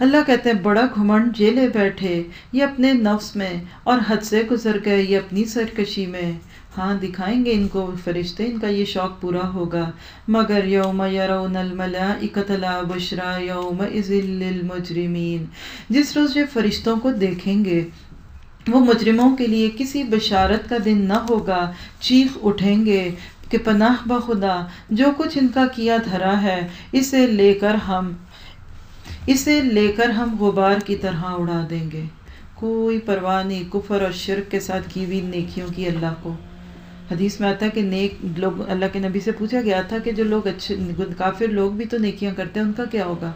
اللہ کہتے ہیں بڑا گھمنڈ یہ لے بیٹھے، یہ اپنے نفس میں اور حد سے گزر گئے، یہ اپنی سرکشی میں۔ ہاں دکھائیں گے ان کو فرشتے، ان کا یہ شوق پورا ہوگا، مگر یوم یرون الملائکۃ لا بشری یومئذ للمجرمین، جس روز یہ فرشتوں کو دیکھیں گے وہ مجرموں کے لیے کسی بشارت کا دن نہ ہوگا، چیخ اٹھیں گے کہ پناہ بخدا، جو کچھ ان کا کیا دھرا ہے اسے لے کر ہم غبار کی طرح اڑا دیں گے۔ کوئی پرواہ نہیں کفر اور شرک کے ساتھ کی ہوئی نیکیوں کی اللہ کو۔ حدیث میں آتا ہے کہ نیک لوگ، اللہ کے نبی سے پوچھا گیا تھا کہ جو لوگ اچھے کافر لوگ بھی تو نیکیاں کرتے ہیں ان کا کیا ہوگا؟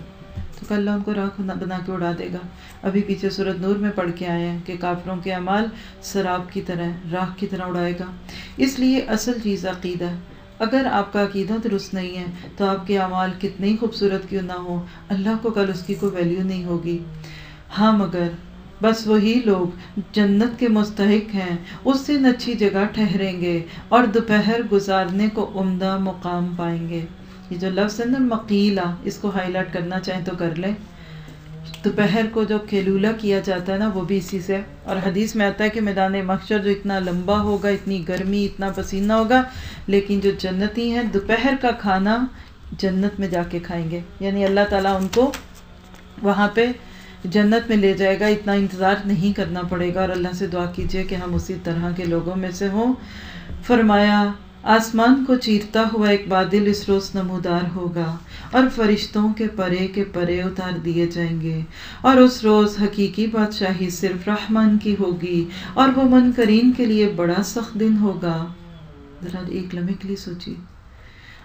تو کہ اللہ ان کو راکھ بنا کے اڑا دے گا۔ ابھی پیچھے سورۃ نور میں پڑھ کے آئے ہیں کہ کافروں کے اعمال سراب کی طرح، راکھ کی طرح اڑائے گا۔ اس لیے اصل چیز عقیدہ ہے۔ اگر آپ کا عقیدہ درست نہیں ہے تو آپ کے اعمال کتنے ہی خوبصورت کیوں نہ ہو، اللہ کو کل اس کی کوئی ویلیو نہیں ہوگی۔ ہاں مگر بس وہی لوگ جنت کے مستحق ہیں اس سے اچھی جگہ ٹھہریں گے اور دوپہر گزارنے کو عمدہ مقام پائیں گے۔ یہ جو لفظ ہے نا مقیلہ، اس کو ہائی لائٹ کرنا چاہیں تو کر لیں۔ دوپہر کو جو کیلولہ کیا جاتا ہے نا وہ بھی اسی سے، اور حدیث میں آتا ہے کہ میدان محشر جو اتنا لمبا ہوگا، اتنی گرمی، اتنا پسینہ ہوگا، لیکن جو جنتی ہیں دوپہر کا کھانا جنت میں جا کے کھائیں گے، یعنی اللہ تعالیٰ ان کو وہاں پہ جنت میں لے جائے گا، اتنا انتظار نہیں کرنا پڑے گا۔ اور اللہ سے دعا کیجئے کہ ہم اسی طرح کے لوگوں میں سے ہوں۔ فرمایا آسمان کو چیرتا ہوا ایک بادل اس روز نمودار ہوگا اور فرشتوں کے پرے اتار دیے جائیں گے، اور اس روز حقیقی بادشاہی صرف رحمان کی ہوگی اور وہ منکرین کے لیے بڑا سخت دن ہوگا۔ ذرا ایک لمحے کے لیے سوچیے،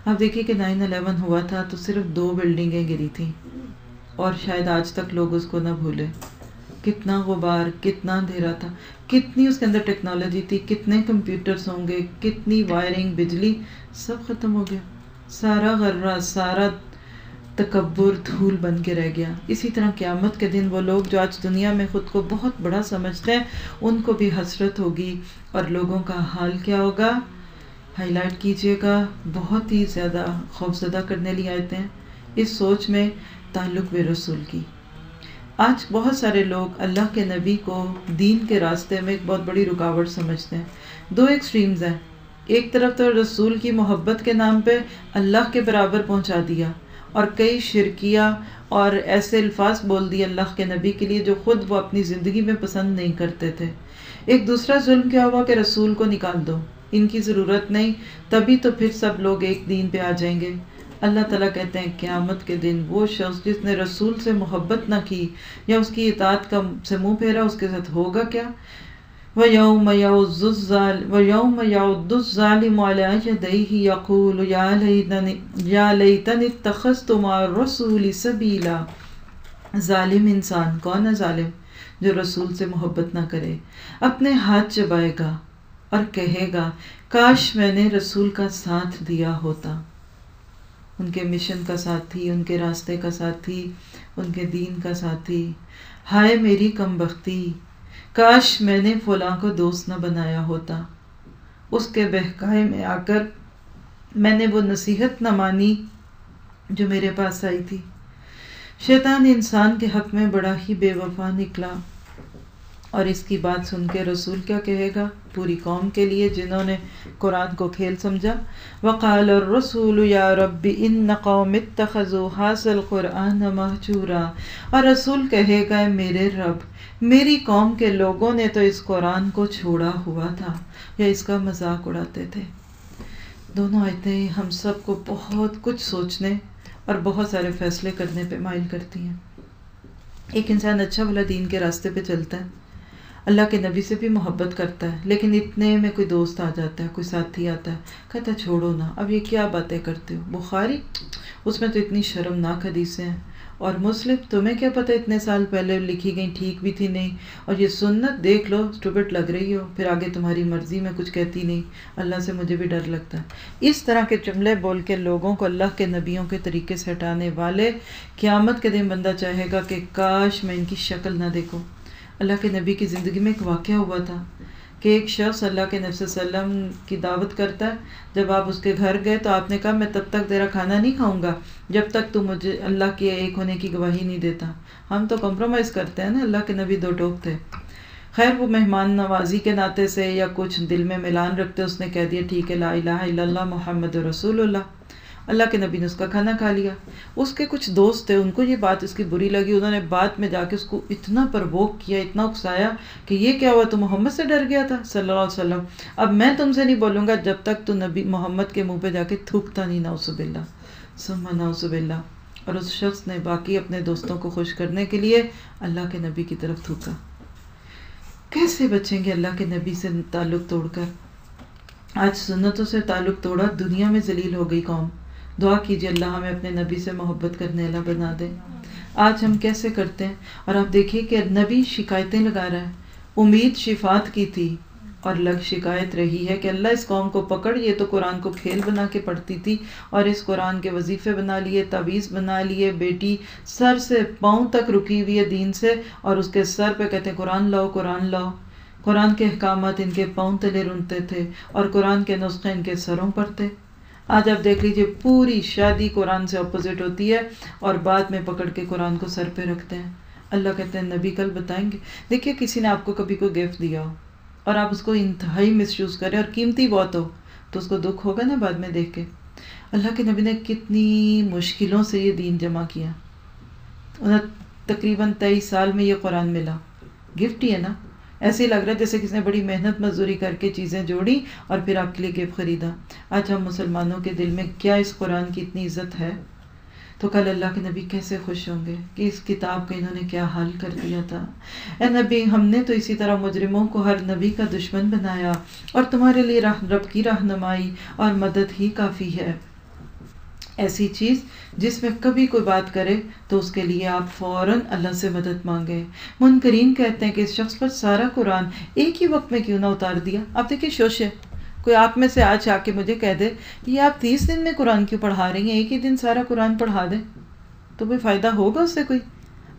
آپ دیکھیے کہ 9/11 ہوا تھا تو صرف 2 بلڈنگیں گری تھیں، اور شاید آج تک لوگ اس کو نہ بھولے۔ کتنا غبار، کتنا اندھیرا تھا، کتنی اس کے اندر ٹیکنالوجی تھی، کتنے کمپیوٹرز ہوں گے، کتنی وائرنگ، بجلی، سب ختم ہو گیا۔ سارا غرہ، سارا تکبر دھول بن کے رہ گیا۔ اسی طرح قیامت کے دن وہ لوگ جو آج دنیا میں خود کو بہت بڑا سمجھتے ہیں ان کو بھی حسرت ہوگی، اور لوگوں کا حال کیا ہوگا؟ ہائی لائٹ کیجئے گا، بہت ہی زیادہ خوفزدہ کرنے لیے آیتیں ہیں اس سوچ میں تعلق بے رسول کی۔ آج بہت سارے لوگ اللہ کے نبی کو دین کے راستے میں ایک بہت بڑی رکاوٹ سمجھتے ہیں۔ 2 ایکسٹریمز ہیں، ایک طرف تو رسول کی محبت کے نام پہ اللہ کے برابر پہنچا دیا اور کئی شرکیہ اور ایسے الفاظ بول دیے اللہ کے نبی کے لیے جو خود وہ اپنی زندگی میں پسند نہیں کرتے تھے۔ ایک دوسرا ظلم کیا ہوا کہ رسول کو نکال دو، ان کی ضرورت نہیں، تبھی تو پھر سب لوگ ایک دین پہ آ جائیں گے۔ اللہ تعالیٰ کہتے ہیں قیامت کے دن وہ شخص جس نے رسول سے محبت نہ کی یا اس کی اطاعت سے منہ پھیرا، اس کے ساتھ ہوگا کیا؟ وَيَوْمَ يَعُضُّ الظَّالِمُ عَلَىٰ يَدَيْهِ يَقُولُ يَا لَيْتَنِي اتَّخَذْتُ مَعَ الرَّسُولِ سَبِيلًا۔ ظالم انسان کون ہے؟ ظالم جو رسول سے محبت نہ کرے، اپنے ہاتھ چبائے گا اور کہے گا کاش میں نے رسول کا ساتھ دیا ہوتا، ان کے مشن کا ساتھی، ان کے راستے کا ساتھی، ان کے دین کا ساتھی۔ ہائے میری کم بختی، کاش میں نے فلاں کو دوست نہ بنایا ہوتا، اس کے بہکائے میں آ کر میں نے وہ نصیحت نہ مانی جو میرے پاس آئی تھی۔ شیطان انسان کے حق میں بڑا ہی بے وفا نکلا، اور اس کی بات سن کے رسول کیا کہے گا پوری قوم کے لیے جنہوں نے قرآن کو کھیل سمجھا؟ وَقَالَ الرَّسُولُ يَا رَبِّ إِنَّ قَوْمِ اتَّخَذُوا هَٰذَا الْقُرْآنَ مَهْجُورًا، اور رسول کہے گا میرے رب، میری قوم کے لوگوں نے تو اس قرآن کو چھوڑا ہوا تھا یا اس کا مذاق اڑاتے تھے۔ دونوں آیتیں ہم سب کو بہت کچھ سوچنے اور بہت سارے فیصلے کرنے پہ مائل کرتی ہیں۔ ایک انسان اچھا بھلا دین کے راستے پہ چلتا ہے، اللہ کے نبی سے بھی محبت کرتا ہے، لیکن اتنے میں کوئی دوست آ جاتا ہے، کوئی ساتھی آتا ہے، کہتا ہے چھوڑو نا، اب یہ کیا باتیں کرتے ہو؟ بخاری اس میں تو اتنی شرمناک حدیثیں ہیں، اور مسلم تمہیں کیا پتہ اتنے سال پہلے لکھی گئی، ٹھیک بھی تھی نہیں، اور یہ سنت دیکھ لو اسٹوپٹ لگ رہی ہو، پھر آگے تمہاری مرضی، میں کچھ کہتی نہیں، اللہ سے مجھے بھی ڈر لگتا ہے۔ اس طرح کے جملے بول کے لوگوں کو اللہ کے نبیوں کے طریقے سے ہٹانے والے، قیامت کے دن بندہ چاہے گا کہ کاش میں ان کی شکل نہ دیکھوں۔ اللہ کے نبی کی زندگی میں ایک واقعہ ہوا تھا کہ ایک شخص اللہ کے نبی صلی اللہ علیہ وسلم کی دعوت کرتا ہے. جب آپ اس کے گھر گئے تو آپ نے کہا میں تب تک تیرا کھانا نہیں کھاؤں گا جب تک تو مجھے اللہ کے ایک ہونے کی گواہی نہیں دیتا. ہم تو کمپرومائز کرتے ہیں نا، اللہ کے نبی دو ٹوک تھے. خیر وہ مہمان نوازی کے ناطے سے یا کچھ دل میں میلان رکھتے اس نے کہہ دیا ٹھیک ہے لا الہ الا اللہ محمد رسول اللہ. اللہ کے نبی نے اس کا کھانا کھا لیا. اس کے کچھ دوست تھے، ان کو یہ بات اس کی بری لگی. انہوں نے بعد میں جا کے اس کو اتنا پرووک کیا، اتنا اکسایا کہ یہ کیا ہوا، تو محمد سے ڈر گیا تھا صلی اللہ علیہ وسلم. اب میں تم سے نہیں بولوں گا جب تک تو نبی محمد کے منہ پہ جا کے تھوکتا نہیں. نعوذ باللہ ثم نعوذ باللہ. اور اس شخص نے باقی اپنے دوستوں کو خوش کرنے کے لیے اللہ کے نبی کی طرف تھوکا. کیسے بچیں گے اللہ کے نبی سے تعلق توڑ کر؟ آج سنتوں سے تعلق توڑا، دنیا میں ذلیل ہو گئی قوم. دعا کیجیے اللہ ہمیں اپنے نبی سے محبت کرنے والا بنا دے. آج ہم کیسے کرتے ہیں؟ اور آپ دیکھیے کہ نبی شکایتیں لگا رہا ہے. امید شفاعت کی تھی اور شکایت رہی ہے کہ اللہ اس قوم کو پکڑ. یہ تو قرآن کو کھیل بنا کے پڑھتی تھی اور اس قرآن کے وظیفے بنا لیے، تعویذ بنا لیے. بیٹی سر سے پاؤں تک رکی ہوئی ہے دین سے اور اس کے سر پہ کہتے ہیں قرآن لاؤ قرآن لاؤ. قرآن کے احکامات ان کے پاؤں تلے رونتے تھے اور قرآن کے نسخے ان کے سروں پر تھے. آج آپ دیکھ لیجئے پوری شادی قرآن سے اپوزٹ ہوتی ہے اور بعد میں پکڑ کے قرآن کو سر پہ رکھتے ہیں. اللہ کہتے ہیں نبی کل بتائیں گے. دیکھیے کسی نے آپ کو کبھی کوئی گفٹ دیا ہو اور آپ اس کو انتہائی مس یوز کریں اور قیمتی بہت ہو تو اس کو دکھ ہوگا نا بعد میں دیکھ کے. اللہ کے نبی نے کتنی مشکلوں سے یہ دین جمع کیا. انہیں تقریباً 23 سال میں یہ قرآن ملا. گفٹ ہی ہے نا، ایسے ہی لگ رہا ہے جیسے کسی نے بڑی محنت مزدوری کر کے چیزیں جوڑی اور پھر آپ کے لیے گفٹ خریدا. آج ہم مسلمانوں کے دل میں کیا اس قرآن کی اتنی عزت ہے؟ تو کل اللہ کے نبی کیسے خوش ہوں گے کہ اس کتاب کا انہوں نے کیا حال کر دیا تھا. اے نبی ہم نے تو اسی طرح مجرموں کو ہر نبی کا دشمن بنایا اور تمہارے لیے رب کی رہنمائی اور مدد ہی کافی ہے. ایسی چیز جس میں کبھی کوئی بات کرے تو اس کے لیے آپ فوراً اللہ سے مدد مانگیں. منکرین کہتے ہیں کہ اس شخص پر سارا قرآن ایک ہی وقت میں کیوں نہ اتار دیا. آپ دیکھیں شوشے، کوئی آپ میں سے آج آ کے مجھے کہہ دے یہ آپ 30 دن میں قرآن کیوں پڑھا رہی ہیں، ایک ہی دن سارا قرآن پڑھا دیں تو کوئی فائدہ ہوگا اس سے؟ کوئی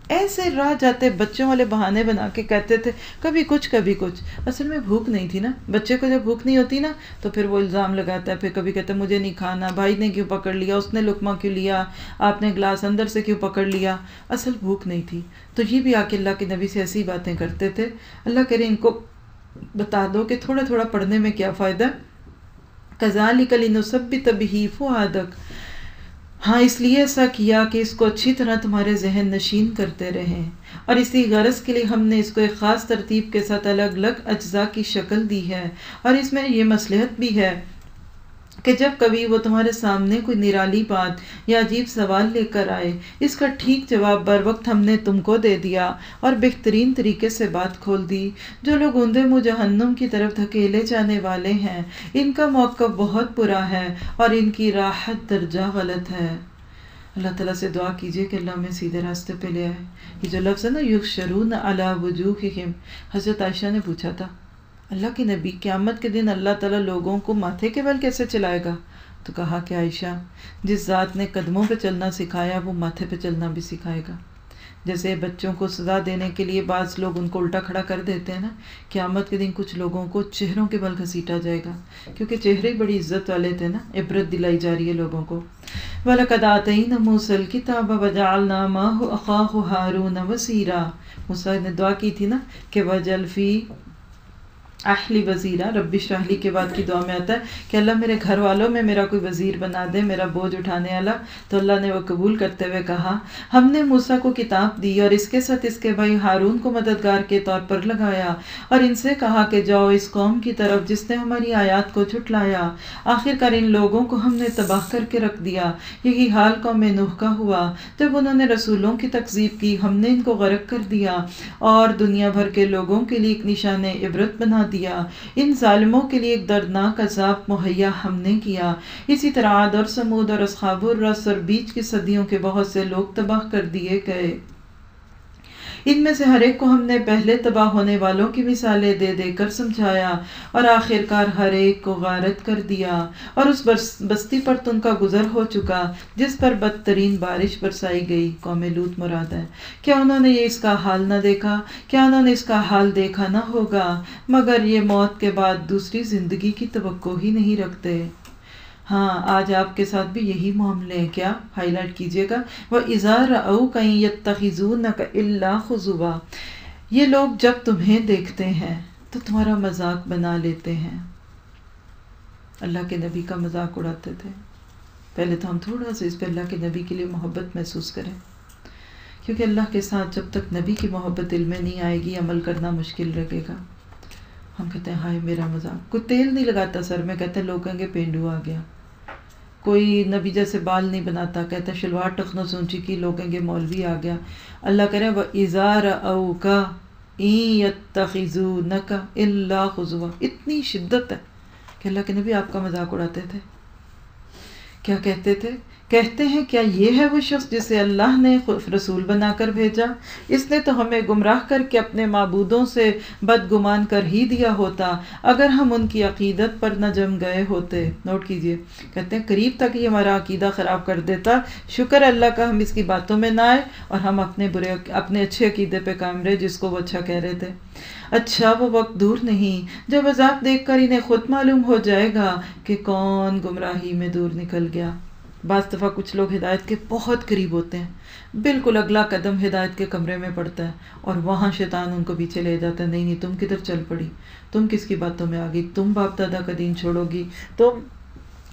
ایسے راہ جاتے بچوں والے بہانے بنا کے کہتے تھے کبھی کچھ کبھی کچھ. اصل میں بھوک نہیں تھی نا. بچے کو جب بھوک نہیں ہوتی نا تو پھر وہ الزام لگاتا ہے. پھر کبھی کہتا ہے مجھے نہیں کھانا، بھائی نے کیوں پکڑ لیا، اس نے لقمہ کیوں لیا، آپ نے گلاس اندر سے کیوں پکڑ لیا. اصل بھوک نہیں تھی. تو یہ بھی آ کے اللہ کے نبی سے ایسی باتیں کرتے تھے. اللہ کرے ان کو بتا دو کہ تھوڑا تھوڑا پڑھنے میں کیا فائدہ. کذالک لنثبت بہ فؤادک، ہاں اس لیے ایسا کیا کہ اس کو اچھی طرح تمہارے ذہن نشین کرتے رہیں، اور اسی غرض کے لیے ہم نے اس کو ایک خاص ترتیب کے ساتھ الگ الگ اجزاء کی شکل دی ہے. اور اس میں یہ مصلحت بھی ہے کہ جب کبھی وہ تمہارے سامنے کوئی نرالی بات یا عجیب سوال لے کر آئے، اس کا ٹھیک جواب بر وقت ہم نے تم کو دے دیا اور بہترین طریقے سے بات کھول دی. جو لوگ اندھے منہ جہنم کی طرف دھکیلے جانے والے ہیں ان کا موقف بہت برا ہے اور ان کی راحت درجہ غلط ہے. اللہ تعالیٰ سے دعا کیجئے کہ اللہ ہمیں سیدھے راستے پہ لے آئے. یہ جو لفظ ہے نا یحشرون علی وجوہہم، حضرت عائشہ نے پوچھا تھا اللہ کے نبی قیامت کے دن اللہ تعالیٰ لوگوں کو ماتھے کے بل کیسے چلائے گا؟ تو کہا کہ عائشہ جس ذات نے قدموں پہ چلنا سکھایا وہ ماتھے پہ چلنا بھی سکھائے گا. جیسے بچوں کو سزا دینے کے لیے بعض لوگ ان کو الٹا کھڑا کر دیتے ہیں نا، قیامت کے دن کچھ لوگوں کو چہروں کے بل گھسیٹا جائے گا کیونکہ چہرے بڑی عزت والے تھے نا. عبرت دلائی جا رہی ہے لوگوں کو. وَلَقَدْ آتَيْنَا مُوسَى الْكِتَابَ وَجَعَلْنَا مَعَهُ أَخَاهُ هَارُونَ وَزِيرًا. موسیٰ نے دعا کی تھی نا کہ وَجَعَلْ فِي اہلی وزیرہ. رب اشرح لی کے بعد کی دعا میں آتا ہے کہ اللہ میرے گھر والوں میں میرا کوئی وزیر بنا دے، میرا بوجھ اٹھانے والا. تو اللہ نے وہ قبول کرتے ہوئے کہا ہم نے موسیٰ کو کتاب دی اور اس کے ساتھ اس کے بھائی ہارون کو مددگار کے طور پر لگایا اور ان سے کہا کہ جاؤ اس قوم کی طرف جس نے ہماری آیات کو جھٹلایا. آخر کار ان لوگوں کو ہم نے تباہ کر کے رکھ دیا. یہی حال قوم نوح کا ہوا. جب انہوں نے رسولوں کی تکذیب کی ہم نے ان کو غرق کر دیا اور دنیا بھر کے لوگوں کے لیے ایک نشان عبرت بنا دیا. ان ظالموں کے لیے ایک دردناک عذاب مہیا ہم نے کیا. اسی طرح عاد اور سمود اور اصحاب الرس اور بیچ کی صدیوں کے بہت سے لوگ تباہ کر دیے گئے. ان میں سے ہر ایک کو ہم نے پہلے تباہ ہونے والوں کی مثالیں دے دے کر سمجھایا، اور آخرکار ہر ایک کو غارت کر دیا، اور اس بستی پر تو ان کا گزر ہو چکا جس پر بدترین بارش برسائی گئی۔ قوم لوط مراد ہے۔ کیا انہوں نے اس کا حال نہ دیکھا؟ کیا انہوں نے اس کا حال دیکھا نہ ہوگا؟ مگر یہ موت کے بعد دوسری زندگی کی توقع ہی نہیں رکھتے۔ ہاں، آج آپ کے ساتھ بھی یہی معاملے ہیں کیا؟ ہائی لائٹ کیجئے گا۔ وَإِذَا رَأَوْكَ يَتَّخِذُونَكَ إِلَّا خُزُوًا، یہ لوگ جب تمہیں دیکھتے ہیں تو تمہارا مذاق بنا لیتے ہیں۔ اللہ کے نبی کا مذاق اڑاتے تھے۔ پہلے تو ہم تھوڑا سا اس پہ اللہ کے نبی کے لیے محبت محسوس کریں، کیونکہ اللہ کے ساتھ جب تک نبی کی محبت دل میں نہیں آئے گی عمل کرنا مشکل لگے گا۔ ہم کہتے ہیں ہائے میرا مذاق، کوئی تیل نہیں لگاتا سر میں، کہتے ہیں لوگ کہیں گے پینڈو آ گیا۔ کوئی نبی جیسے بال نہیں بناتا، کہتا ہے شلوار ٹخنوں سے اونچی کی، لوگ کہیں گے مولوی آ گیا۔ اللہ کہہ رہے ہیں وَإِذَا رَأَوْكَ إِن يَتَّخِذُونَكَ إِلَّا خُزُوًا، اتنی شدت ہے کہ اللہ کے نبی آپ کا مذاق اڑاتے تھے۔ کیا کہتے تھے؟ کہتے ہیں کیا یہ ہے وہ شخص جسے اللہ نے رسول بنا کر بھیجا؟ اس نے تو ہمیں گمراہ کر کے اپنے معبودوں سے بدگمان کر ہی دیا ہوتا اگر ہم ان کی عقیدت پر نہ جم گئے ہوتے۔ نوٹ کیجئے، کہتے ہیں قریب تک یہ ہمارا عقیدہ خراب کر دیتا، شکر اللہ کا ہم اس کی باتوں میں نہ آئے اور ہم اپنے اچھے عقیدے پہ قائم رہے جس کو وہ اچھا کہہ رہے تھے۔ اچھا وہ وقت دور نہیں جب عذاب دیکھ کر انہیں خود معلوم ہو جائے گا کہ کون گمراہی میں دور نکل گیا۔ بعض دفعہ کچھ لوگ ہدایت کے بہت قریب ہوتے ہیں، بالکل اگلا قدم ہدایت کے کمرے میں پڑتا ہے اور وہاں شیطان ان کو پیچھے لے جاتا ہے، نہیں نہیں تم کدھر چل پڑی، تم کس کی باتوں میں آ گئی، تم باپ دادا کا دین چھوڑو گی، تم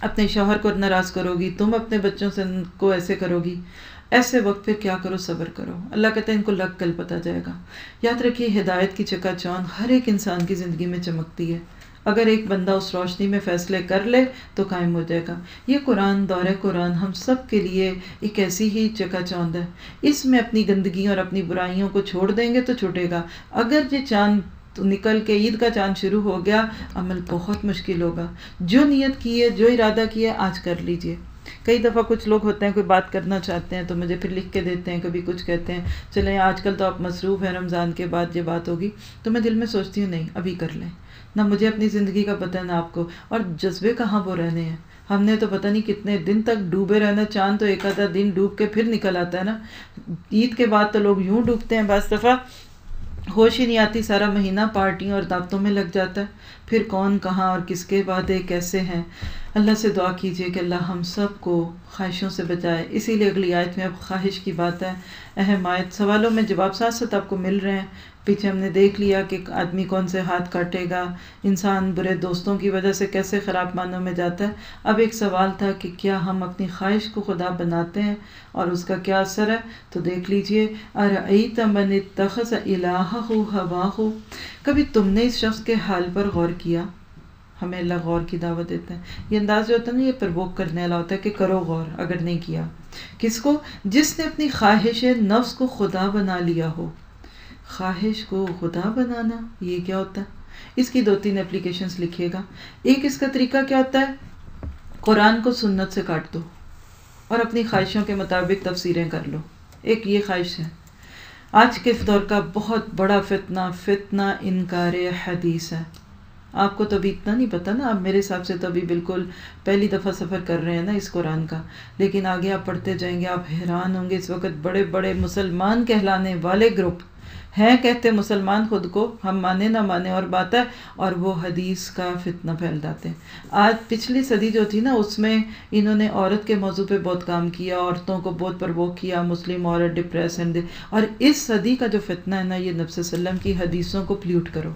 اپنے شوہر کو ناراض کرو گی، تم اپنے بچوں سے کو ایسے کرو گی۔ ایسے وقت پہ کیا کرو؟ صبر کرو۔ اللہ کہتے ہیں ان کو لگ کل پتہ جائے گا۔ یاد رکھیے ہدایت کی چکا چوند ہر ایک انسان کی زندگی میں چمکتی ہے، اگر ایک بندہ اس روشنی میں فیصلے کر لے تو قائم ہو جائے گا۔ یہ قرآن، دور قرآن ہم سب کے لیے ایک ایسی ہی چکا چوند ہے، اس میں اپنی گندگیوں اور اپنی برائیوں کو چھوڑ دیں گے تو چھوٹے گا۔ اگر یہ چاند تو نکل کے عید کا چاند شروع ہو گیا، عمل بہت مشکل ہوگا۔ جو نیت کی ہے، جو ارادہ کیا ہے، آج کر لیجئے۔ کئی دفعہ کچھ لوگ ہوتے ہیں کوئی بات کرنا چاہتے ہیں تو مجھے پھر لکھ کے دیتے ہیں، کبھی کچھ کہتے ہیں چلیں آج کل تو آپ مصروف ہیں، رمضان کے بعد یہ بات ہوگی، تو میں دل میں سوچتی ہوں نہیں ابھی کر لیں، نہ مجھے اپنی زندگی کا پتہ نہ آپ کو، اور جذبے کہاں وہ رہنے ہیں۔ ہم نے تو پتہ نہیں کتنے دن تک ڈوبے رہنا، چاند تو ایک آدھا دن ڈوب کے پھر نکل آتا ہے نا۔ عید کے بعد تو لوگ یوں ڈوبتے ہیں، بعض دفعہ ہوش ہی نہیں آتی، سارا مہینہ پارٹیوں اور دعوتوں میں لگ جاتا ہے، پھر کون کہاں اور کس کے وعدے کیسے ہیں۔ اللہ سے دعا کیجئے کہ اللہ ہم سب کو خواہشوں سے بچائے۔ اسی لیے اگلی آیت میں اب خواہش کی بات ہے، اہم آیت، سوالوں میں جواب ساتھ ساتھ آپ کو مل رہے ہیں۔ پیچھے ہم نے دیکھ لیا کہ آدمی کون سے ہاتھ کاٹے گا، انسان برے دوستوں کی وجہ سے کیسے خراب معنوں میں جاتا ہے۔ اب ایک سوال تھا کہ کیا ہم اپنی خواہش کو خدا بناتے ہیں اور اس کا کیا اثر ہے؟ تو دیکھ لیجئے، ارأیت من اتخذ الہہ ہواہ، کبھی تم نے اس شخص کے حال پر غور کیا؟ ہمیں اللہ غور کی دعوت دیتا ہے۔ یہ انداز جو ہوتا ہے نا، یہ پرووک کرنے والا ہوتا ہے کہ کرو غور اگر نہیں کیا۔ کس کو؟ جس نے اپنی خواہش نفس کو خدا بنا لیا ہو۔ خواہش کو خدا بنانا یہ کیا ہوتا ہے؟ اس کی 2-3 اپلیکیشنز لکھیے گا۔ ایک اس کا طریقہ کیا ہوتا ہے؟ قرآن کو سنت سے کاٹ دو اور اپنی خواہشوں کے مطابق تفسیریں کر لو۔ ایک یہ خواہش ہے۔ آج کے دور کا بہت بڑا فتنہ انکار حدیث ہے۔ آپ کو تو ابھی اتنا نہیں پتا نا، آپ میرے حساب سے تو ابھی بالکل پہلی دفعہ سفر کر رہے ہیں نا اس قرآن کا، لیکن آگے آپ پڑھتے جائیں گے، آپ حیران ہوں گے۔ اس وقت بڑے بڑے مسلمان کہلانے والے گروپ ہیں، کہتے مسلمان خود کو، ہم مانے نہ مانے اور بات ہے، اور وہ حدیث کا فتنہ پھیلاتے ہیں۔ آج پچھلی صدی جو تھی نا، اس میں انہوں نے عورت کے موضوع پہ بہت کام کیا، عورتوں کو بہت پرووک کیا، مسلم عورت ڈپریشن، اور اس صدی کا جو فتنہ ہے نا، یہ نبی صلی اللہ علیہ وسلم کی حدیثوں کو پلیوٹ کرو،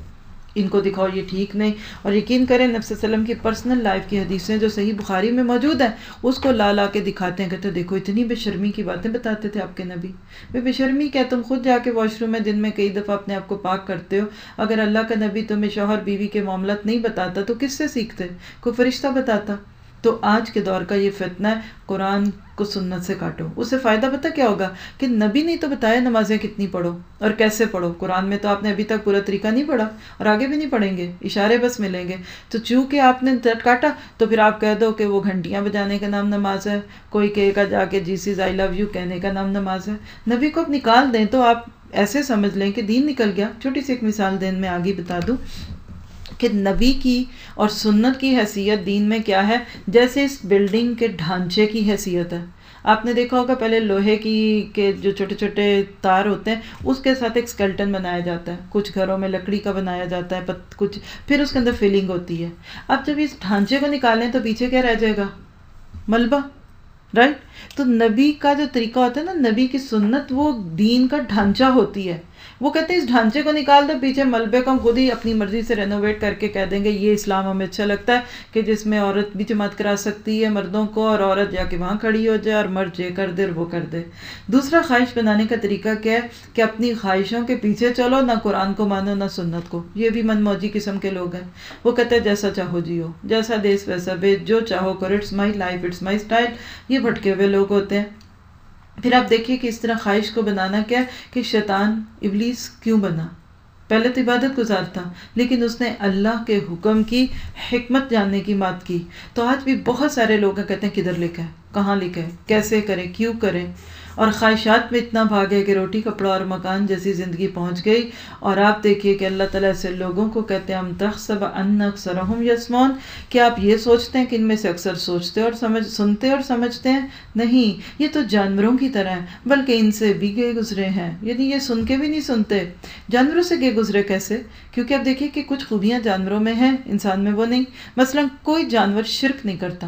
ان کو دکھاؤ یہ ٹھیک نہیں، اور یقین کریں نبی صلی اللہ علیہ وسلم کی پرسنل لائف کی حدیثیں جو صحیح بخاری میں موجود ہیں اس کو لا کے دکھاتے ہیں، کہتے ہیں دیکھو اتنی بے شرمی کی باتیں بتاتے تھے آپ کے نبی۔ بے شرمی کیا، تم خود جا کے واش روم میں دن میں کئی دفعہ اپنے آپ کو پاک کرتے ہو، اگر اللہ کا نبی تمہیں شوہر بیوی کے معاملات نہیں بتاتا تو کس سے سیکھتے؟ کوئی فرشتہ بتاتا؟ تو آج کے دور کا یہ فتنہ ہے، قرآن کو سنت سے کاٹو۔ اس سے فائدہ پتہ کیا ہوگا کہ نبی نے تو بتایا نمازیں کتنی پڑھو اور کیسے پڑھو، قرآن میں تو آپ نے ابھی تک پورا طریقہ نہیں پڑھا اور آگے بھی نہیں پڑھیں گے، اشارے بس ملیں گے۔ تو چونکہ آپ نے کاٹا تو پھر آپ کہہ دو کہ وہ گھنٹیاں بجانے کا نام نماز ہے، کوئی کہے گا جا کے جیسز آئی لو یو کہنے کا نام نماز ہے۔ نبی کو اب نکال دیں تو آپ ایسے سمجھ لیں کہ دین نکل گیا. چھوٹی سی ایک مثال دین میں آگے بتا دوں کہ نبی کی اور سنت کی حیثیت دین میں کیا ہے، جیسے اس بلڈنگ کے ڈھانچے کی حیثیت ہے. آپ نے دیکھا ہوگا پہلے لوہے کی کے جو چھوٹے چھوٹے تار ہوتے ہیں اس کے ساتھ ایک اسکیلٹن بنایا جاتا ہے، کچھ گھروں میں لکڑی کا بنایا جاتا ہے، کچھ پھر اس کے اندر فیلنگ ہوتی ہے. اب جب اس ڈھانچے کو نکالیں تو پیچھے کیا رہ جائے گا؟ ملبہ، رائٹ. تو نبی کا جو طریقہ ہوتا ہے نا، نبی کی سنت وہ دین کا ڈھانچہ ہوتی ہے. وہ کہتے ہیں اس ڈھانچے کو نکال دو، پیچھے ملبے کو ہم خود ہی اپنی مرضی سے رینوویٹ کر کے کہہ دیں گے یہ اسلام ہمیں اچھا لگتا ہے کہ جس میں عورت بھی جماعت کرا سکتی ہے مردوں کو، اور عورت جا کے وہاں کھڑی ہو جائے اور مرد یہ کر دے اور وہ کر دے. دوسرا خواہش بنانے کا طریقہ کیا ہے کہ اپنی خواہشوں کے پیچھے چلو، نہ قرآن کو مانو نہ سنت کو. یہ بھی من موجی قسم کے لوگ ہیں. وہ کہتے ہیں جیسا چاہو جیو، جیسا دیس ویسا بیچ، جو چاہو کرو، it's my life it's my style. یہ بھٹکے ہوئے لوگ ہوتے ہیں. پھر آپ دیکھیے کہ اس طرح خواہش کو بنانا کیا ہے کہ شیطان ابلیس کیوں بنا؟ پہلے تو عبادت گزار تھا، لیکن اس نے اللہ کے حکم کی حکمت جاننے کی بات کی. تو آج بھی بہت سارے لوگ کہتے ہیں کدھر لکھا ہے، کہاں لکھا ہے، کیسے کریں، کیوں کریں، اور خواہشات میں اتنا بھاگے کہ روٹی کپڑا اور مکان جیسی زندگی پہنچ گئی. اور آپ دیکھیے کہ اللہ تعالیٰ ایسے لوگوں کو کہتے ہیں ام تحسب ان اکثرهم یسمعون، کہ آپ یہ سوچتے ہیں کہ ان میں سے اکثر سوچتے اور سنتے اور سمجھتے ہیں. نہیں، یہ تو جانوروں کی طرح ہیں، بلکہ ان سے بھی گئے گزرے ہیں. یعنی یہ سن کے بھی نہیں سنتے. جانوروں سے گئے گزرے کیسے؟ کیونکہ اب دیکھیے کہ کچھ خوبیاں جانوروں میں ہیں، انسان میں وہ نہیں. مثلا کوئی جانور شرک نہیں کرتا،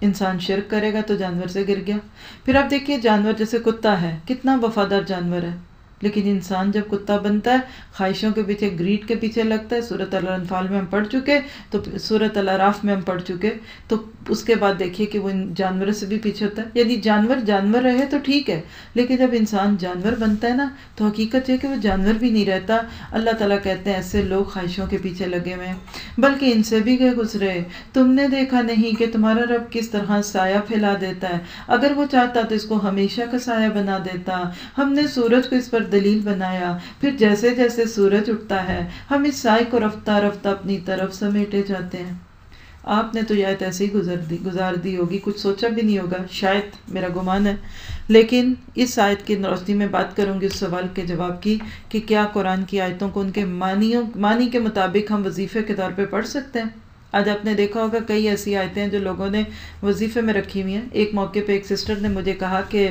انسان شرک کرے گا تو جانور سے گر گیا. پھر آپ دیکھیے جانور جیسے کتا ہے، کتنا وفادار جانور ہے، لیکن انسان جب کتا بنتا ہے خواہشوں کے پیچھے، گریڈ کے پیچھے لگتا ہے. سورۃ الانفال میں ہم پڑھ چکے، تو سورۃ الاعراف میں ہم پڑھ چکے. تو اس کے بعد دیکھیے کہ وہ جانوروں سے بھی پیچھے ہوتا ہے. یعنی جانور رہے تو ٹھیک ہے، لیکن جب انسان جانور بنتا ہے نا تو حقیقت یہ کہ وہ جانور بھی نہیں رہتا. اللہ تعالیٰ کہتے ہیں ایسے لوگ خواہشوں کے پیچھے لگے ہوئے ہیں، بلکہ ان سے بھی گئے گزرے. تم نے دیکھا نہیں کہ تمہارا رب کس طرح سایہ پھیلا دیتا ہے، اگر وہ چاہتا تو اس کو ہمیشہ کا سایہ بنا دیتا. ہم نے سورج کو اس پر دلیل بنایا، پھر جیسے جیسے سورج اٹھتا ہے ہم اس سائے کو رفتہ رفتہ اپنی طرف سمیٹے جاتے ہیں. آپ نے تو یہ آیت ایسے ہی گزار دی ہوگی، کچھ سوچا بھی نہیں ہوگا شاید، میرا گمان ہے. لیکن اس آیت کی روشنی میں بات کروں گی اس سوال کے جواب کی کہ کیا قرآن کی آیتوں کو ان کے معنی کے مطابق ہم وظیفے کے طور پہ پڑھ سکتے ہیں؟ آج آپ نے دیکھا ہوگا کئی ایسی آیتیں ہیں جو لوگوں نے وظیفے میں رکھی ہوئی ہیں. ایک موقع پہ ایک سسٹر نے مجھے کہا کہ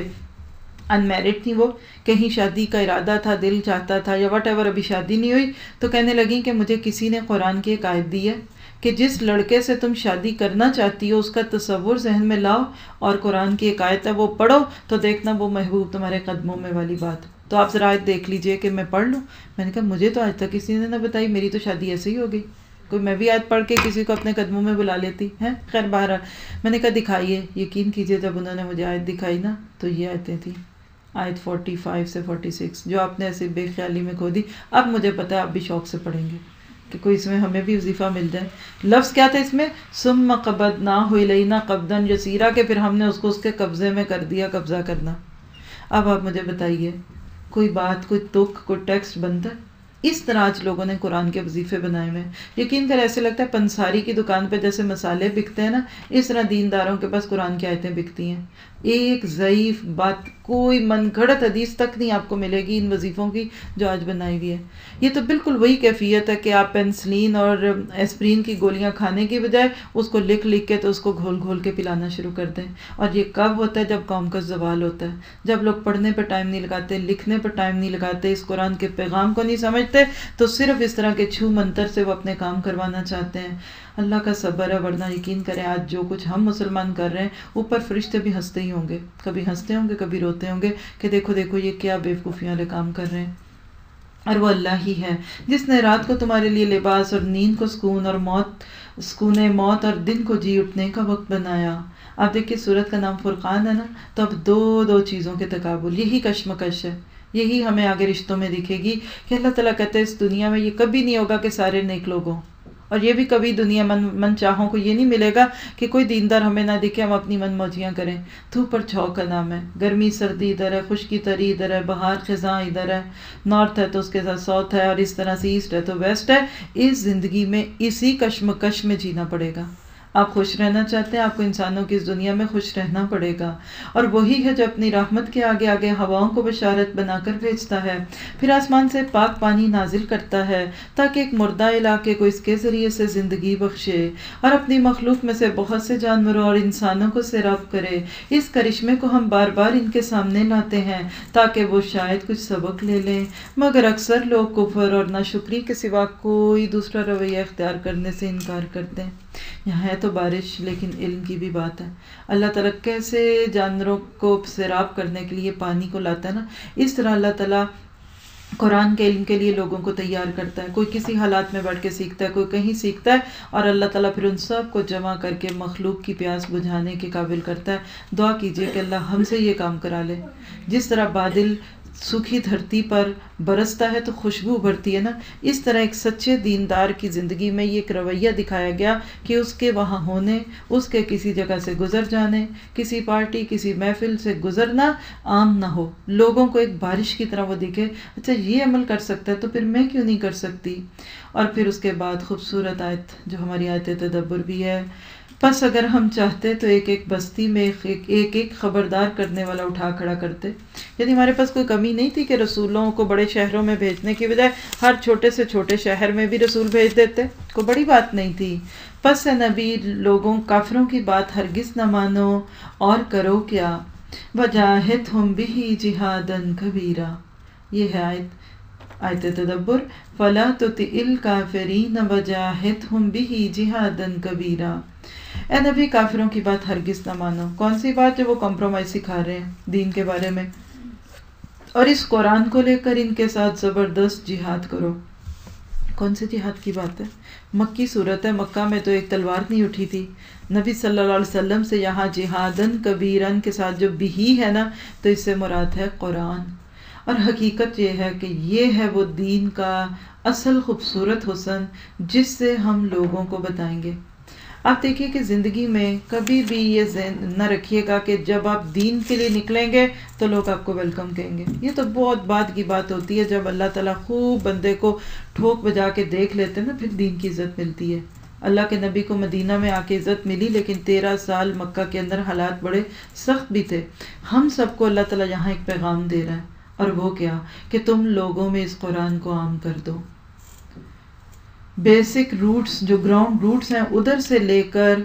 ان میرڈ تھی، وہ کہیں شادی کا ارادہ تھا، دل چاہتا تھا یا واٹ ایور، ابھی شادی نہیں ہوئی، تو کہنے لگیں کہ مجھے کسی نے قرآن کی ایک آیت دی ہے کہ جس لڑکے سے تم شادی کرنا چاہتی ہو اس کا تصور ذہن میں لاؤ اور قرآن کی ایک آیت ہے وہ پڑھو تو دیکھنا وہ محبوب تمہارے قدموں میں والی بات. تو آپ ذرا آیت دیکھ لیجئے کہ میں پڑھ لوں. میں نے کہا مجھے تو آج تک کسی نے نہ بتائی، میری تو شادی ایسے ہی ہو گئی، کوئی میں بھی آیت پڑھ کے کسی کو اپنے قدموں میں بلا لیتی ہیں. خیر بہرحال میں نے کہا دکھائیے. یقین کیجئے جب انہوں نے مجھے آیت دکھائی نا تو یہ آیتیں تھیں، آیت 45 سے 46 جو آپ نے ایسے بے خیالی میں کھو دی. اب مجھے پتا ہے آپ بھی شوق سے پڑھیں گے کہ کوئی اس میں ہمیں بھی وظیفہ مل جائے. لفظ کیا تھا اس میں؟ ثم قبضناہ الینا قبضا یسیرا، کہ پھر ہم نے اس کو اس کے قبضے میں کر دیا، قبضہ کرنا. اب آپ مجھے بتائیے کوئی بات، کوئی تک، کوئی ٹیکسٹ بنتا ہے؟ اس طرح آج لوگوں نے قرآن کے وظیفے بنائے ہوئے ہیں. یقین کر ایسے لگتا ہے پنساری کی دکان پہ جیسے مسالے بکتے ہیں نا، اس طرح دینداروں کے پاس قرآن کی آیتیں بکتی ہیں. ایک ضعیف بات، کوئی من گھڑت حدیث تک نہیں آپ کو ملے گی ان وظیفوں کی جو آج بنائی ہوئی ہے. یہ تو بالکل وہی کیفیت ہے کہ آپ پینسلین اور ایسپرین کی گولیاں کھانے کی بجائے اس کو لکھ کے تو اس کو گھول گھول کے پلانا شروع کر دیں. اور یہ کب ہوتا ہے؟ جب قوم کا زوال ہوتا ہے، جب لوگ پڑھنے پہ ٹائم نہیں لگاتے، لکھنے پہ ٹائم نہیں لگاتے، اس قرآن کے پیغام کو نہیں سمجھتے، تو صرف اس طرح کے چھو منتر سے وہ اپنے کام کروانا چاہتے ہیں. اللہ کا صبر ہے، ورنہ یقین کریں آج جو کچھ ہم مسلمان کر رہے ہیں اوپر فرشتے بھی ہنستے ہی ہوں گے، کبھی ہنستے ہوں گے کبھی روتے ہوں گے کہ دیکھو دیکھو یہ کیا بیوقوفیاں والے کام کر رہے ہیں. اور وہ اللہ ہی ہے جس نے رات کو تمہارے لیے لباس اور نیند کو سکون موت اور دن کو جی اٹھنے کا وقت بنایا. آپ دیکھیے سورت کا نام فرقان ہے نا، تو اب دو چیزوں کے تقابل، یہی کشمکش ہے. یہی ہمیں آگے رشتوں میں دکھے گی کہ اللہ تعالیٰ کہتے ہیں اس دنیا میں یہ کبھی نہیں ہوگا کہ سارے نیک لوگ ہوں، اور یہ بھی کبھی دنیا من چاہوں کو یہ نہیں ملے گا کہ کوئی دیندار ہمیں نہ دکھے، ہم اپنی من موجیاں کریں. دھوپ اور چھاؤ کا نام ہے، گرمی سردی ادھر ہے، خشکی تری ادھر ہے، بہار خزاں ادھر ہے، نارتھ ہے تو اس کے ساتھ ساؤتھ ہے، اور اس طرح سے ایسٹ ہے تو ویسٹ ہے. اس زندگی میں اسی کشمکش میں جینا پڑے گا. آپ خوش رہنا چاہتے ہیں، آپ کو انسانوں کی اس دنیا میں خوش رہنا پڑے گا، اور وہی ہے جو اپنی رحمت کے آگے آگے ہواؤں کو بشارت بنا کر بھیجتا ہے، پھر آسمان سے پاک پانی نازل کرتا ہے تاکہ ایک مردہ علاقے کو اس کے ذریعے سے زندگی بخشے، اور اپنی مخلوق میں سے بہت سے جانوروں اور انسانوں کو سیراب کرے۔ اس کرشمے کو ہم بار بار ان کے سامنے لاتے ہیں تاکہ وہ شاید کچھ سبق لے لیں، مگر اکثر لوگ کفر اور ناشکری کے سوا کوئی دوسرا رویہ اختیار کرنے سے انکار کرتے ہیں۔ یہاں ہے تو بارش، لیکن علم کی بھی بات ہے۔ اللہ تعالیٰ کیسے جانوروں کو سیراب کرنے کے لیے پانی کو لاتا ہے نا، اس طرح اللہ تعالیٰ قرآن کے علم کے لیے لوگوں کو تیار کرتا ہے۔ کوئی کسی حالات میں بیٹھ کے سیکھتا ہے، کوئی کہیں سیکھتا ہے، اور اللہ تعالیٰ پھر ان سب کو جمع کر کے مخلوق کی پیاس بجھانے کے قابل کرتا ہے۔ دعا کیجئے کہ اللہ ہم سے یہ کام کرا لے۔ جس طرح بادل سوکھی دھرتی پر برستا ہے تو خوشبو ابھرتی ہے نا، اس طرح ایک سچے دیندار کی زندگی میں یہ ایک رویہ دکھایا گیا کہ اس کے وہاں ہونے، اس کے کسی جگہ سے گزر جانے، کسی پارٹی کسی محفل سے گزرنا عام نہ ہو، لوگوں کو ایک بارش کی طرح وہ دکھے، اچھا یہ عمل کر سکتا ہے تو پھر میں کیوں نہیں کر سکتی۔ اور پھر اس کے بعد خوبصورت آیت جو ہماری آیت تدبر بھی ہے، پس اگر ہم چاہتے تو ایک ایک بستی میں ایک ایک خبردار کرنے والا اٹھا کھڑا کرتے، یعنی ہمارے پاس کوئی کمی نہیں تھی کہ رسولوں کو بڑے شہروں میں بھیجنے کی بجائے ہر چھوٹے سے چھوٹے شہر میں بھی رسول بھیج دیتے، کوئی بڑی بات نہیں تھی۔ پس اے نبی، لوگوں کافروں کی بات ہرگز نہ مانو اور کرو کیا، وجاہدہم بہ جہادا کبیرا۔ یہ ہے آیت تدبر، فلا تطع الکافرین وجاہدہم بہ جہادا کبیرا۔ اے نبی، کافروں کی بات ہرگز نہ مانو۔ کون سی بات؟ جو وہ کمپرومائز سکھا رہے ہیں دین کے بارے میں، اور اس قرآن کو لے کر ان کے ساتھ زبردست جہاد کرو۔ کون سے جہاد کی بات ہے؟ مکی صورت ہے، مکہ میں تو ایک تلوار نہیں اٹھی تھی۔ نبی صلی اللہ علیہ وسلم سے یہاں جہادن کبیرن کے ساتھ جو بھی ہے نا، تو اس سے مراد ہے قرآن۔ اور حقیقت یہ ہے کہ یہ ہے وہ دین کا اصل خوبصورت حسن جس سے ہم لوگوں کو بتائیں گے۔ آپ دیکھیے کہ زندگی میں کبھی بھی یہ ذہن نہ رکھیے گا کہ جب آپ دین کے لیے نکلیں گے تو لوگ آپ کو ویلکم کہیں گے۔ یہ تو بہت بعد کی بات ہوتی ہے، جب اللہ تعالیٰ خوب بندے کو ٹھوک بجا کے دیکھ لیتے ہیں نا، پھر دین کی عزت ملتی ہے۔ اللہ کے نبی کو مدینہ میں آ کے عزت ملی، لیکن 13 سال مکہ کے اندر حالات بڑے سخت بھی تھے۔ ہم سب کو اللہ تعالیٰ یہاں ایک پیغام دے رہا ہے، اور وہ کیا کہ تم لوگوں میں اس قرآن کو عام کر دو۔ بیسک روٹس جو گراؤنڈ روٹس ہیں ادھر سے لے کر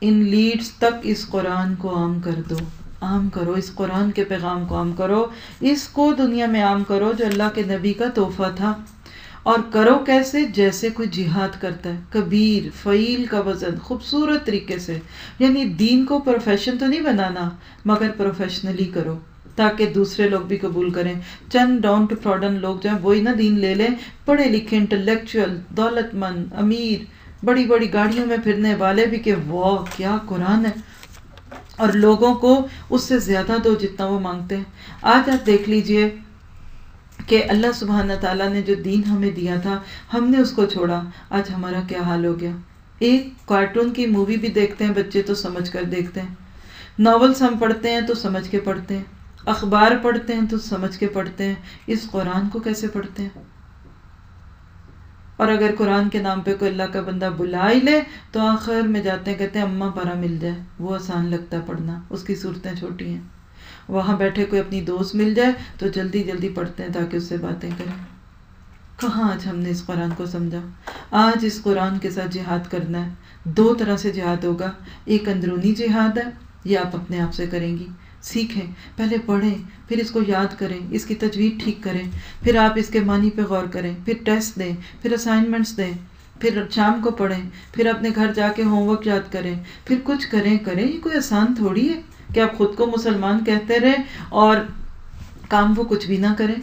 ان لیڈز تک اس قرآن کو عام کر دو، عام کرو، اس قرآن کے پیغام کو عام کرو، اس کو دنیا میں عام کرو جو اللہ کے نبی کا تحفہ تھا۔ اور کرو کیسے؟ جیسے کوئی جہاد کرتا ہے، کبیر فعیل کا وزن خوبصورت طریقے سے، یعنی دین کو پروفیشن تو نہیں بنانا مگر پروفیشنلی کرو تاکہ دوسرے لوگ بھی قبول کریں۔ چند ڈاؤن ٹو فراڈن لوگ جو ہیں وہی نہ دین لے لیں، پڑھے لکھے انٹلیکچوئل دولت مند امیر بڑی بڑی گاڑیوں میں پھرنے والے بھی کہ واہ کیا قرآن ہے، اور لوگوں کو اس سے زیادہ دو جتنا وہ مانگتے ہیں۔ آج آپ دیکھ لیجئے کہ اللہ سبحانہ تعالیٰ نے جو دین ہمیں دیا تھا ہم نے اس کو چھوڑا، آج ہمارا کیا حال ہو گیا۔ ایک کارٹون کی مووی بھی دیکھتے ہیں بچے تو سمجھ کر دیکھتے ہیں، ناولز ہم پڑھتے ہیں تو سمجھ کے پڑھتے ہیں، اخبار پڑھتے ہیں تو سمجھ کے پڑھتے ہیں، اس قرآن کو کیسے پڑھتے ہیں؟ اور اگر قرآن کے نام پہ کوئی اللہ کا بندہ بلا ہی لے تو آخر میں جاتے ہیں کہتے ہیں اماں پارا مل جائے، وہ آسان لگتا ہے پڑھنا، اس کی صورتیں چھوٹی ہیں۔ وہاں بیٹھے کوئی اپنی دوست مل جائے تو جلدی جلدی پڑھتے ہیں تاکہ اس سے باتیں کریں۔ کہاں آج ہم نے اس قرآن کو سمجھا؟ آج اس قرآن کے ساتھ جہاد کرنا ہے۔ 2 طرح سے جہاد ہوگا، ایک اندرونی جہاد ہے، یہ آپ اپنے آپ سے کریں گی، سیکھیں، پہلے پڑھیں، پھر اس کو یاد کریں، اس کی تجوید ٹھیک کریں، پھر آپ اس کے معنی پہ غور کریں، پھر ٹیسٹ دیں، پھر اسائنمنٹس دیں، پھر شام کو پڑھیں، پھر اپنے گھر جا کے ہوم ورک یاد کریں، پھر کچھ کریں۔ یہ کوئی آسان تھوڑی ہے کہ آپ خود کو مسلمان کہتے رہیں اور کام وہ کچھ بھی نہ کریں۔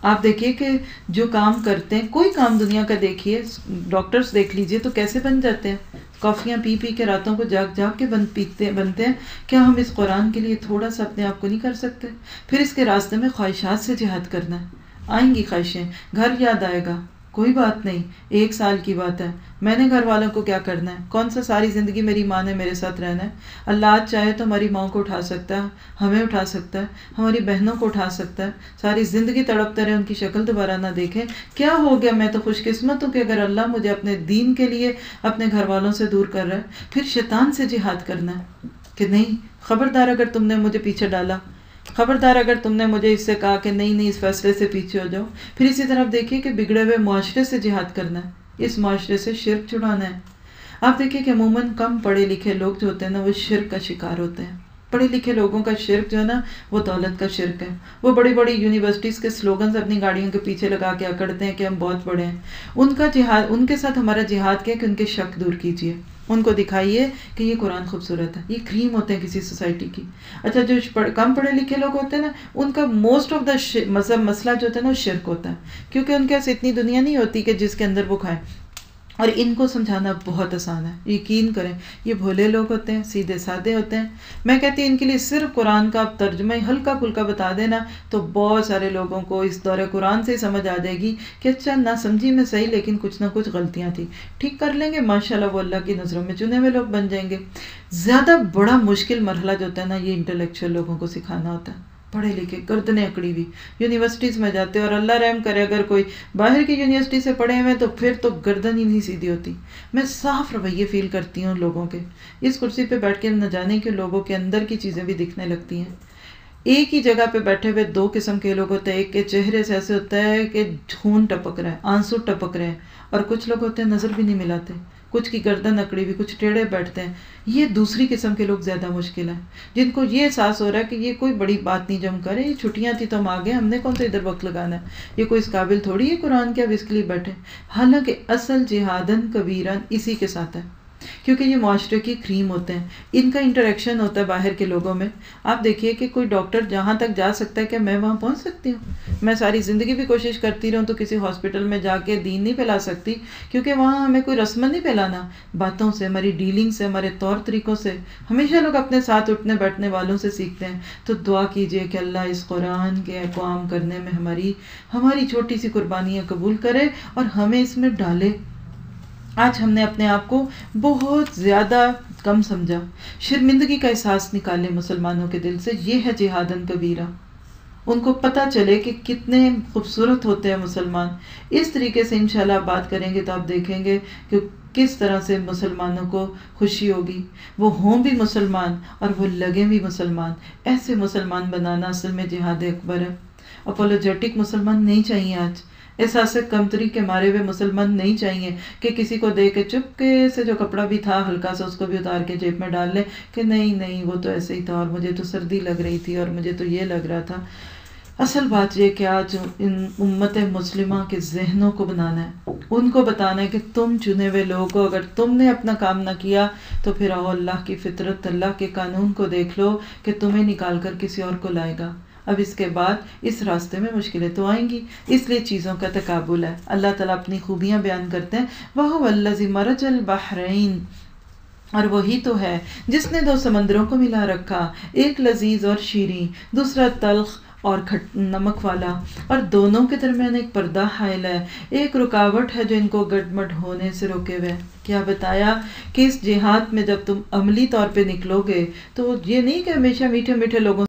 آپ دیکھیے کہ جو کام کرتے ہیں، کوئی کام دنیا کا دیکھیے، ڈاکٹرز دیکھ لیجئے تو کیسے بن جاتے ہیں، کافیاں پی پی کے راتوں کو جاگ جاگ کے بنتے ہیں۔ کیا ہم اس قرآن کے لیے تھوڑا سا اپنے آپ کو نہیں کر سکتے؟ پھر اس کے راستے میں خواہشات سے جہاد کرنا ہے، آئیں گی خواہشیں، گھر یاد آئے گا، کوئی بات نہیں، 1 سال کی بات ہے، میں نے گھر والوں کو کیا کرنا ہے؟ کون سا ساری زندگی میری ماں نے میرے ساتھ رہنا ہے؟ اللہ آج چاہے تو ہماری ماں کو اٹھا سکتا ہے، ہمیں اٹھا سکتا ہے، ہماری بہنوں کو اٹھا سکتا ہے، ساری زندگی تڑپتے رہے، ان کی شکل دوبارہ نہ دیکھیں۔ کیا ہو گیا؟ میں تو خوش قسمت ہوں کہ اگر اللہ مجھے اپنے دین کے لیے اپنے گھر والوں سے دور کر رہا ہے، پھر شیطان سے جہاد کرنا ہے کہ نہیں، خبردار اگر تم نے مجھے پیچھے ڈالا، خبردار اگر تم نے مجھے اس سے کہا کہ نہیں اس فیصلے سے پیچھے ہو جاؤ۔ پھر اسی طرف دیکھیے کہ بگڑے ہوئے معاشرے سے جہاد کرنا ہے، اس معاشرے سے شرک چھڑانا ہے۔ آپ دیکھیے کہ عموماً کم پڑھے لکھے لوگ جو ہوتے ہیں نا، وہ شرک کا شکار ہوتے ہیں۔ پڑھے لکھے لوگوں کا شرک جو ہے نا، وہ دولت کا شرک ہے۔ وہ بڑی بڑی یونیورسٹیز کے سلوگنز اپنی گاڑیوں کے پیچھے لگا کے اکڑتے ہیں کہ ہم بہت بڑے ہیں۔ ان کا جہاد، ان کے ساتھ ہمارا جہاد کیا کہ ان کے شک دور کیجیے، ان کو دکھائیے کہ یہ قرآن خوبصورت ہے، یہ کریم ہوتے ہیں کسی سوسائٹی کی۔ اچھا، جو کم پڑھے لکھے لوگ ہوتے ہیں نا، ان کا موسٹ آف دا مسئلہ جو ہوتا ہے نا، وہ شرک ہوتا ہے، کیونکہ ان کے پاس اتنی دنیا نہیں ہوتی کہ جس کے اندر وہ کھائیں۔ اور ان کو سمجھانا بہت آسان ہے، یقین کریں، یہ بھولے لوگ ہوتے ہیں، سیدھے سادے ہوتے ہیں۔ میں کہتی ہوں ان کے لیے صرف قرآن کا ترجمہ ہلکا پھلکا بتا دینا تو بہت سارے لوگوں کو اس دور قرآن سے سمجھ آ جائے گی کہ اچھا، نہ سمجھی میں صحیح، لیکن کچھ نہ کچھ غلطیاں تھیں، ٹھیک کر لیں گے، ماشاءاللہ وہ اللہ کی نظروں میں چنے ہوئے لوگ بن جائیں گے۔ زیادہ بڑا مشکل مرحلہ جو ہوتا ہے نا، یہ انٹلیکچوئل لوگوں کو سکھانا ہوتا ہے، پڑھے لکھے گردنیں اکڑی ہوئی یونیورسٹیز میں جاتے ہیں، اور اللہ رحم کرے اگر کوئی باہر کی یونیورسٹی سے پڑھے ہوئے تو پھر تو گردن ہی نہیں سیدھی ہوتی۔ میں صاف رویے فیل کرتی ہوں لوگوں کے، اس کرسی پہ بیٹھ کے نہ جانے کے لوگوں کے اندر کی چیزیں بھی دکھنے لگتی ہیں۔ ایک ہی جگہ پہ بیٹھے ہوئے 2 قسم کے لوگ ہوتے ہیں، ایک کے چہرے سے ایسے ہوتا ہے کہ خون ٹپک رہا ہے، آنسو ٹپک رہے ہیں، اور کچھ لوگ ہوتے ہیں نظر بھی نہیں ملاتے، کچھ کی گردن اکڑی ہوئی، کچھ ٹیڑھے بیٹھتے ہیں۔ یہ دوسری قسم کے لوگ زیادہ مشکل ہیں، جن کو یہ احساس ہو رہا ہے کہ یہ کوئی بڑی بات نہیں جو ہم کریں، یہ چھٹیاں تھی تو ہم آگے، ہم نے کون سا ادھر وقت لگانا ہے، یہ کوئی اس قابل تھوڑی ہے قرآن کے اب اس کے لیے بیٹھے۔ حالانکہ اصل جہادن کبیرن اسی کے ساتھ ہے، کیونکہ یہ معاشرے کی کریم ہوتے ہیں، ان کا انٹریکشن ہوتا ہے باہر کے لوگوں میں۔ آپ دیکھیے کہ کوئی ڈاکٹر جہاں تک جا سکتا ہے کہ میں وہاں پہنچ سکتی ہوں، میں ساری زندگی بھی کوشش کرتی رہوں تو کسی ہاسپٹل میں جا کے دین نہیں پھیلا سکتی، کیونکہ وہاں ہمیں کوئی رسم نہیں پھیلانا، باتوں سے، ہماری ڈیلنگ سے، ہمارے طور طریقوں سے۔ ہمیشہ لوگ اپنے ساتھ اٹھنے بیٹھنے والوں سے سیکھتے ہیں۔ تو دعا کیجئے کہ اللہ اس قرآن کے اقوام کرنے میں ہماری چھوٹی سی قربانیاں قبول کرے اور ہمیں اس میں ڈالے۔ آج ہم نے اپنے آپ کو بہت زیادہ کم سمجھا، شرمندگی کا احساس نکالے مسلمانوں کے دل سے، یہ ہے جہادن کبیرہ۔ ان کو پتہ چلے کہ کتنے خوبصورت ہوتے ہیں مسلمان۔ اس طریقے سے انشاءاللہ آپ بات کریں گے تو آپ دیکھیں گے کہ کس طرح سے مسلمانوں کو خوشی ہوگی، وہ ہوں بھی مسلمان اور وہ لگیں بھی مسلمان۔ ایسے مسلمان بنانا اصل میں جہاد اکبر ہے۔ اپولوجیٹک مسلمان نہیں چاہیے آج، احساس کمتری کے مارے ہوئے مسلمان نہیں چاہیے کہ کسی کو دے کے چپکے سے جو کپڑا بھی تھا ہلکا سا اس کو بھی اتار کے جیب میں ڈال لے کہ نہیں وہ تو ایسے ہی تھا اور مجھے تو سردی لگ رہی تھی اور مجھے تو یہ لگ رہا تھا۔ اصل بات یہ کہ آج ان امت مسلمہ کے ذہنوں کو بنانا ہے، ان کو بتانا ہے کہ تم چنے ہوئے لوگ ہو، اگر تم نے اپنا کام نہ کیا تو پھر آؤ اللہ کی فطرت، اللہ کے قانون کو دیکھ لو کہ تمہیں نکال کر کسی اور کو لائے گا۔ اب اس کے بعد اس راستے میں مشکلیں تو آئیں گی، اس لیے چیزوں کا تقابل ہے۔ اللہ تعالیٰ اپنی خوبیاں بیان کرتے ہیں، وَهُوَ الَّذِي مَرَجَ الْبَحْرَيْنِ، اور وہی تو ہے جس نے 2 سمندروں کو ملا رکھا، ایک لذیذ اور شیریں، دوسرا تلخ اور نمک والا، اور دونوں کے درمیان ایک پردہ حائل ہے، ایک رکاوٹ ہے جو ان کو گڈمڈ ہونے سے روکے ہوئے۔ کیا بتایا کہ اس جہاد میں جب تم عملی طور پہ نکلو گے تو یہ نہیں کہ ہمیشہ میٹھے میٹھے لوگوں